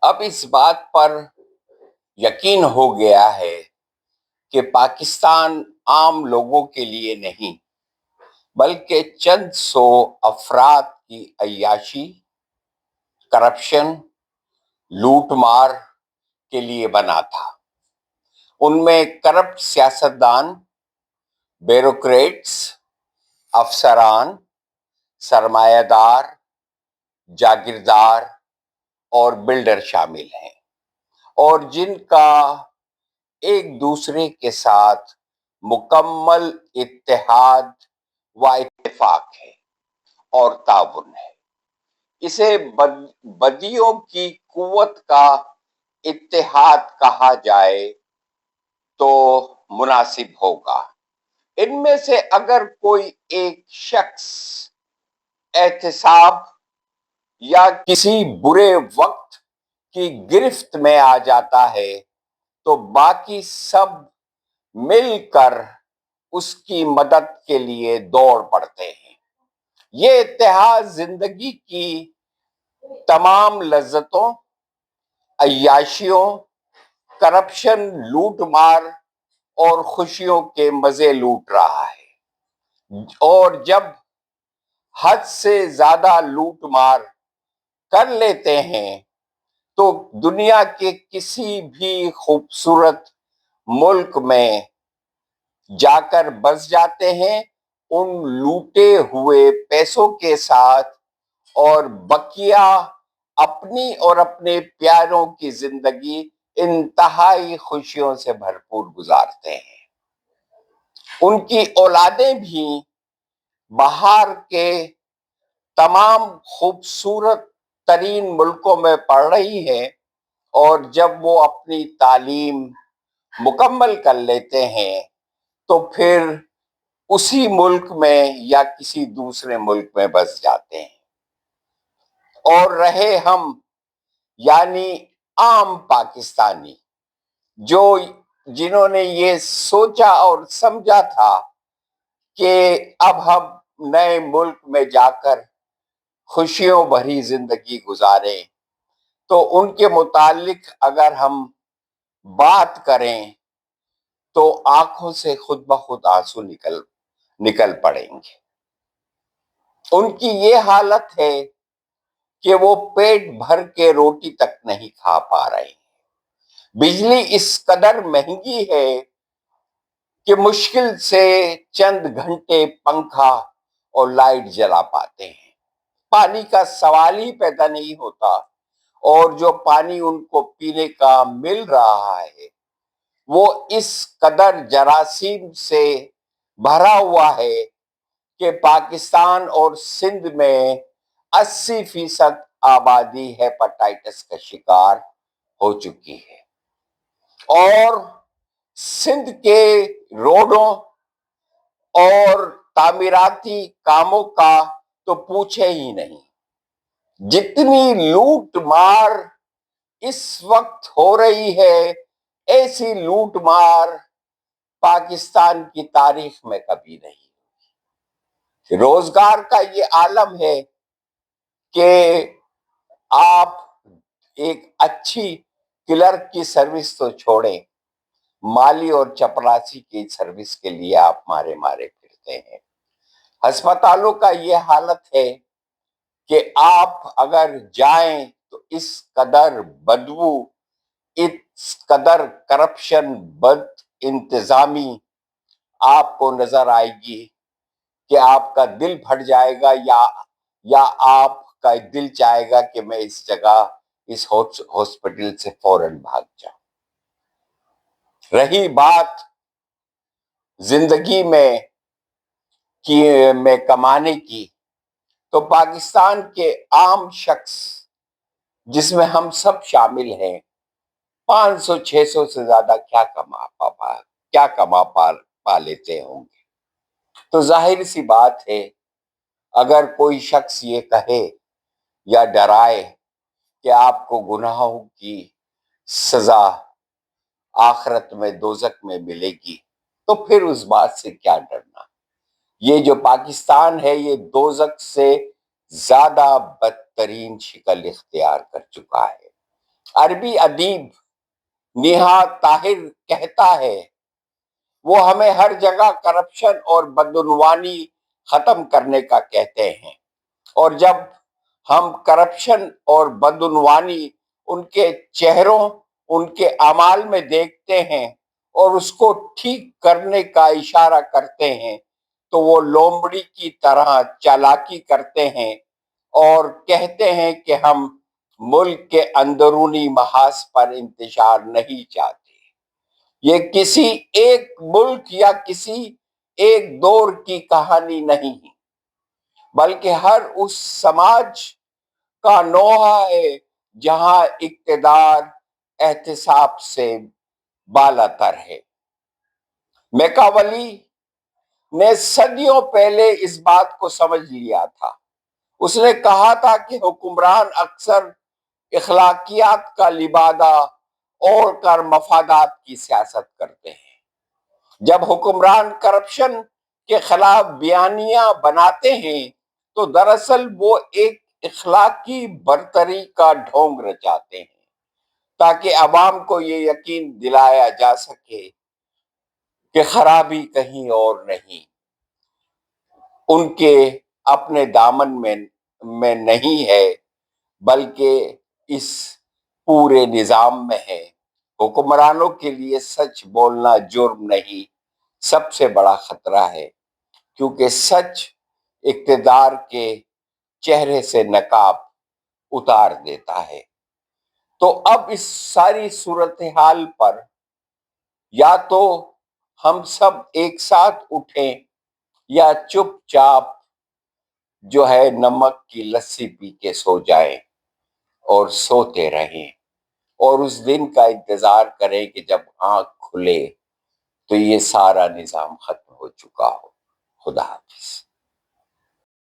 اب اس بات پر یقین ہو گیا ہے کہ پاکستان عام لوگوں کے لیے نہیں بلکہ چند سو افراد کی عیاشی، کرپشن، لوٹ مار کے لیے بنا تھا۔ ان میں کرپٹ سیاستدان، بیوروکریٹس، افسران، سرمایہ دار، جاگیردار اور بلڈر شامل ہیں، اور جن کا ایک دوسرے کے ساتھ مکمل اتحاد و اتفاق ہے اور تعاون ہے۔ اسے بدیوں کی قوت کا اتحاد کہا جائے تو مناسب ہوگا۔ ان میں سے اگر کوئی ایک شخص احتساب یا کسی برے وقت کی گرفت میں آ جاتا ہے تو باقی سب مل کر اس کی مدد کے لیے دوڑ پڑتے ہیں۔ یہ اتحاد زندگی کی تمام لذتوں، عیاشیوں، کرپشن، لوٹ مار اور خوشیوں کے مزے لوٹ رہا ہے، اور جب حد سے زیادہ لوٹ مار کر لیتے ہیں تو دنیا کے کسی بھی خوبصورت ملک میں جا کر بس جاتے ہیں، ان لوٹے ہوئے پیسوں کے ساتھ، اور بقیہ اپنی اور اپنے پیاروں کی زندگی انتہائی خوشیوں سے بھرپور گزارتے ہیں۔ ان کی اولادیں بھی باہر کے تمام خوبصورت ترین ملکوں میں پڑھ رہی ہیں، اور جب وہ اپنی تعلیم مکمل کر لیتے ہیں تو پھر اسی ملک میں یا کسی دوسرے ملک میں بس جاتے ہیں۔ اور رہے ہم یعنی عام پاکستانی، جنہوں نے یہ سوچا اور سمجھا تھا کہ اب ہم نئے ملک میں جا کر خوشیوں بھری زندگی گزاریں، تو ان کے متعلق اگر ہم بات کریں تو آنکھوں سے خود بخود آنسو نکل پڑیں گے۔ ان کی یہ حالت ہے کہ وہ پیٹ بھر کے روٹی تک نہیں کھا پا رہے ہیں۔ بجلی اس قدر مہنگی ہے کہ مشکل سے چند گھنٹے پنکھا اور لائٹ جلا پاتے ہیں۔ پانی کا سوال ہی پیدا نہیں ہوتا، اور جو پانی ان کو پینے کا مل رہا ہے وہ اس قدر جراثیم سے بھرا ہوا ہے کہ پاکستان اور سندھ میں 80% آبادی ہیپاٹائٹس کا شکار ہو چکی ہے، اور سندھ کے روڈوں اور تعمیراتی کاموں کا تو پوچھے ہی نہیں۔ جتنی لوٹ مار اس وقت ہو رہی ہے، ایسی لوٹ مار پاکستان کی تاریخ میں کبھی نہیں۔ روزگار کا یہ عالم ہے کہ آپ ایک اچھی کلرک کی سروس تو چھوڑیں، مالی اور چپراسی کی سروس کے لیے آپ مارے پھرتے ہیں۔ ہسپتالوں کا یہ حالت ہے کہ آپ اگر جائیں تو اس قدر بدبو، اس قدر کرپشن، بد انتظامی آپ کو نظر آئے گی کہ آپ کا دل پھٹ جائے گا، یا آپ کا دل چاہے گا کہ میں اس جگہ، اس ہاسپٹل سے فوراً بھاگ جاؤں۔ رہی بات زندگی میں کمانے کی، تو پاکستان کے عام شخص جس میں ہم سب شامل ہیں، 500-600 سے زیادہ کیا کما پا لیتے ہوں گے۔ تو ظاہر سی بات ہے، اگر کوئی شخص یہ کہے یا ڈرائے کہ آپ کو گناہوں کی سزا آخرت میں دوزخ میں ملے گی، تو پھر اس بات سے کیا ڈرنا۔ یہ جو پاکستان ہے یہ دوزخ سے زیادہ بدترین شکل اختیار کر چکا ہے۔ عربی ادیب نہاد طاہر کہتا ہے وہ ہمیں ہر جگہ کرپشن اور بدعنوانی ختم کرنے کا کہتے ہیں، اور جب ہم کرپشن اور بدعنوانی ان کے چہروں، ان کے اعمال میں دیکھتے ہیں اور اس کو ٹھیک کرنے کا اشارہ کرتے ہیں تو وہ لومڑی کی طرح چالاکی کرتے ہیں اور کہتے ہیں کہ ہم ملک کے اندرونی محاذ پر انتشار نہیں چاہتے۔ یہ کسی ایک ملک یا کسی ایک دور کی کہانی نہیں، بلکہ ہر اس سماج کا نوحہ ہے جہاں اقتدار احتساب سے بالاتر ہے۔ میکاولی نے صدیوں پہلے اس بات کو سمجھ لیا تھا۔ اس نے کہا تھا کہ حکمران اکثر اخلاقیات کا لبادہ اوڑھ کر مفادات کی سیاست کرتے ہیں۔ جب حکمران کرپشن کے خلاف بیانیاں بناتے ہیں تو دراصل وہ ایک اخلاقی برتری کا ڈھونگ رچاتے ہیں تاکہ عوام کو یہ یقین دلایا جا سکے کہ خرابی کہیں اور نہیں، ان کے اپنے دامن میں نہیں ہے، بلکہ اس پورے نظام میں ہے۔ حکمرانوں کے لیے سچ بولنا جرم نہیں، سب سے بڑا خطرہ ہے، کیونکہ سچ اقتدار کے چہرے سے نقاب اتار دیتا ہے۔ تو اب اس ساری صورتحال پر یا تو ہم سب ایک ساتھ اٹھیں یا چپ چاپ جو ہے نمک کی لسی پی کے سو جائیں اور سوتے رہیں اور اس دن کا انتظار کریں کہ جب آنکھ کھلے تو یہ سارا نظام ختم ہو چکا ہو۔ خدا حافظ۔